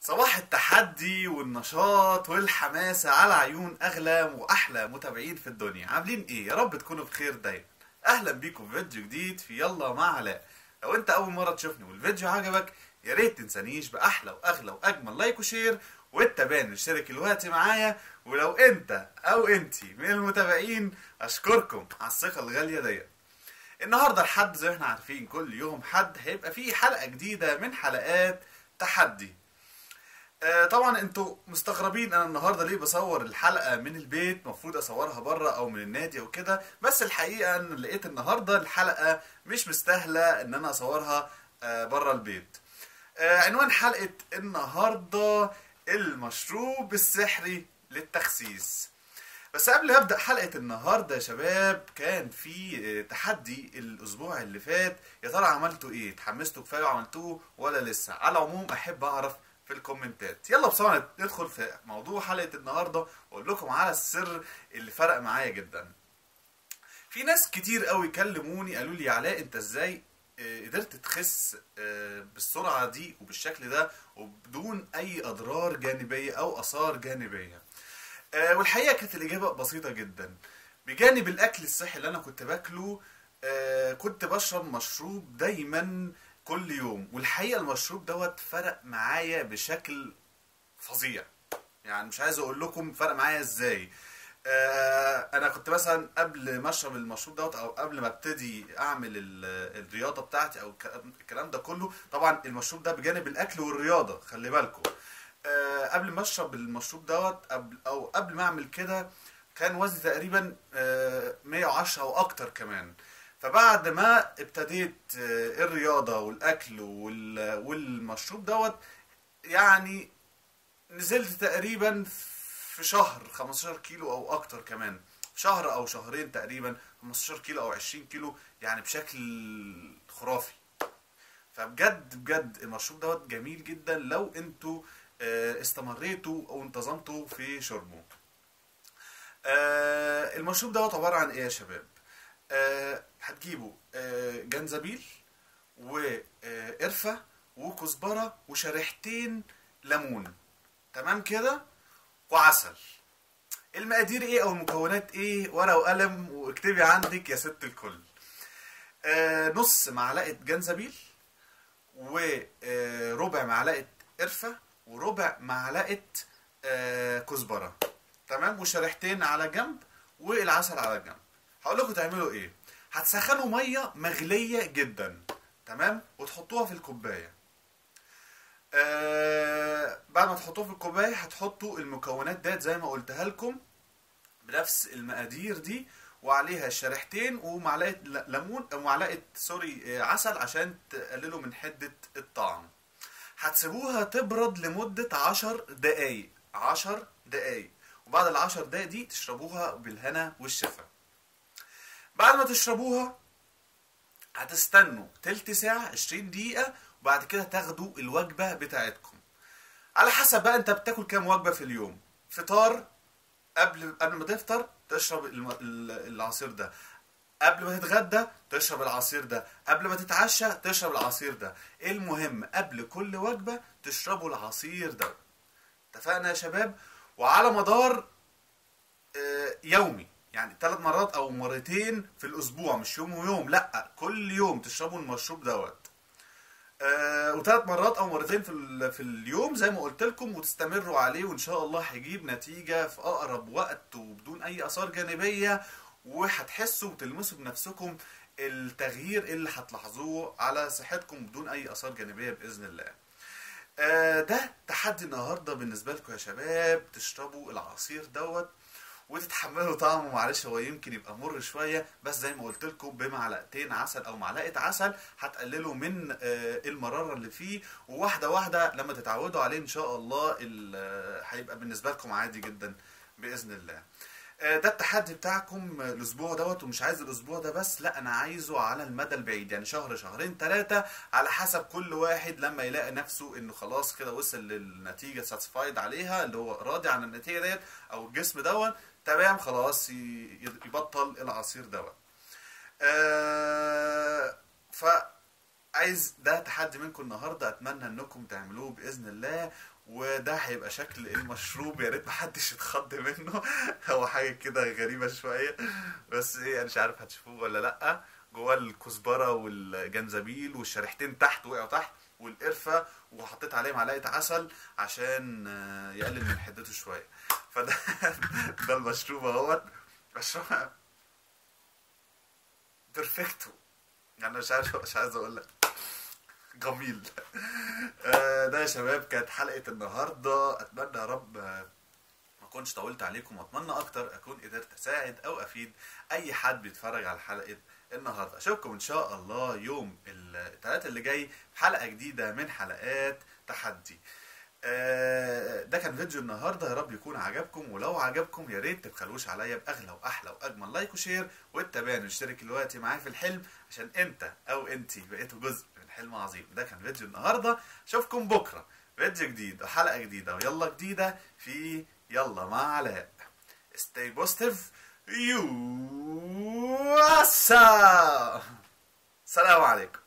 صباح التحدي والنشاط والحماسة على عيون أغلى وأحلى متابعين في الدنيا. عاملين إيه؟ يا رب تكونوا بخير دايما. أهلا بيكم في فيديو جديد في يلا مع علاء. لو أنت أول مرة تشوفني والفيديو عجبك يا ريت تنسانيش بأحلى وأغلى وأجمل لايك وشير والتابعني اشترك دلوقتي معايا. ولو أنت أو أنتي من المتابعين أشكركم على الثقة الغالية ديت. النهارده الحد زي ما احنا عارفين كل يوم حد هيبقى فيه حلقة جديدة من حلقات تحدي. طبعا انتوا مستغربين انا النهارده ليه بصور الحلقه من البيت، المفروض اصورها بره او من النادي او كده، بس الحقيقه ان لقيت النهارده الحلقه مش مستاهله ان انا اصورها بره البيت. عنوان حلقه النهارده المشروب السحري للتخسيس. بس قبل ما ابدا حلقه النهارده يا شباب، كان في تحدي الاسبوع اللي فات. يا ترى عملتوا ايه؟ اتحمستوا كفايه وعملتوه ولا لسه؟ على العموم احب اعرف في الكومنتات. يلا بسرعه ندخل في موضوع حلقه النهارده واقول لكم على السر اللي فرق معايا جدا. في ناس كتير قوي كلموني قالوا لي يا علاء انت ازاي قدرت تخس بالسرعه دي وبالشكل ده وبدون اي اضرار جانبيه او اثار جانبيه. والحقيقه كانت الاجابه بسيطه جدا. بجانب الاكل الصحي اللي انا كنت باكله، كنت بشرب مشروب دايما كل يوم، والحقيقه المشروب دوت فرق معايا بشكل فظيع. يعني مش عايز اقول لكم فرق معايا ازاي. انا كنت مثلا قبل ما اشرب المشروب دوت او قبل ما ابتدي اعمل الرياضه بتاعتي او الكلام ده كله، طبعا المشروب ده بجانب الاكل والرياضه خلي بالكم. قبل ما اشرب المشروب دوت قبل ما اعمل كده كان وزني تقريبا 110 او اكتر كمان. فبعد ما ابتديت الرياضه والاكل والمشروب دوت، يعني نزلت تقريبا في شهر 15 كيلو او اكتر كمان، في شهر او شهرين تقريبا 15 كيلو او 20 كيلو، يعني بشكل خرافي. فبجد بجد المشروب دوت جميل جدا لو انتوا استمريتوا او انتظمتوا في شربه. المشروب دوت عبارة عن ايه يا شباب؟ هتجيبوا جنزبيل وقرفة وكزبرة وشريحتين ليمون، تمام كده، وعسل. المقادير ايه او المكونات ايه؟ ورقة وقلم واكتبي عندك يا ست الكل. نص معلقة جنزبيل وربع معلقة قرفة وربع معلقة كزبرة، تمام، وشريحتين على جنب والعسل على جنب. هقول لكم تعملوا ايه. هتسخنوا ميه مغليه جدا، تمام، وتحطوها في الكوبايه. بعد ما تحطوها في الكوبايه هتحطوا المكونات ديت زي ما قلتها لكم بنفس المقادير دي، وعليها شريحتين ومعلقه ليمون او معلقه عسل عشان تقللوا من حده الطعم. هتسيبوها تبرد لمده 10 دقايق 10 دقايق، وبعد العشر دقايق دي تشربوها بالهنا والشفا. بعد ما تشربوها هتستنوا تلت ساعة 20 دقيقة، وبعد كده تاخدوا الوجبة بتاعتكم. على حسب بقى انت بتاكل كام وجبة في اليوم. فطار، قبل ما تفطر تشرب العصير ده، قبل ما تتغدى تشرب العصير ده، قبل ما تتعشى تشرب العصير ده. المهم قبل كل وجبة تشربوا العصير ده. اتفقنا يا شباب؟ وعلى مدار يومي، يعني 3 مرات او مرتين في الاسبوع، مش يوم ويوم، لا، كل يوم تشربوا المشروب دوت. و3 مرات او مرتين في اليوم زي ما قلت لكم، وتستمروا عليه وان شاء الله هيجيب نتيجة في اقرب وقت وبدون اي اثار جانبية، وهتحسوا وتلمسوا بنفسكم التغيير اللي هتلاحظوه على صحتكم بدون اي اثار جانبية باذن الله. ده تحدي النهارده بالنسبه لكم يا شباب، تشربوا العصير دوت وتتحملوا طعمه. معلش هو يمكن يبقى مر شويه، بس زي ما قلت لكم بمعلقتين عسل او معلقه عسل هتقللوا من المراره اللي فيه، وواحده واحده لما تتعودوا عليه ان شاء الله هيبقى بالنسبه لكم عادي جدا باذن الله. ده التحدي بتاعكم الاسبوع دوت، ومش عايز الاسبوع ده بس، لا انا عايزه على المدى البعيد، يعني شهر شهرين 3 على حسب كل واحد لما يلاقي نفسه انه خلاص كده وصل للنتيجه ساتسفايد عليها، اللي هو راضي عن النتيجه ديت او الجسم دوت، تمام، خلاص يبطل العصير دوت. ف عايز ده تحدي منكم النهارده، اتمنى انكم تعملوه باذن الله. وده هيبقى شكل المشروب، يا ريت محدش يتخض منه. هو حاجه كده غريبه شويه، بس ايه انا مش عارف هتشوفوه ولا لا. جواه الكزبره والجنزبيل والشريحتين تحت وقعوا تحت والقرفه، وحطيت عليه معلقه عسل عشان يقلل من حدته شويه. فده ده المشروب اهوت. مشروب بيرفكتو، يعني مش عايز اقول لك جميل. ده يا شباب كانت حلقة النهاردة. اتمنى يا رب ما اكونش طولت عليكم، واتمنى اكتر اكون قدرت اساعد او افيد اي حد بيتفرج على حلقة النهاردة. اشوفكم ان شاء الله يوم الثلاث اللي جاي في حلقة جديدة من حلقات تحدي. ده كان فيديو النهارده، يا رب يكون عجبكم. ولو عجبكم يا ريت تبخلوش عليا باغلى واحلى واجمل لايك وشير، وتتابعني واشترك دلوقتي معايا في الحلم، عشان انت او انتي بقيتوا جزء من حلم عظيم. ده كان فيديو النهارده، اشوفكم بكره فيديو جديد وحلقه جديده ويلا جديده في يلا مع علاء. stay positive you. سلام عليكم.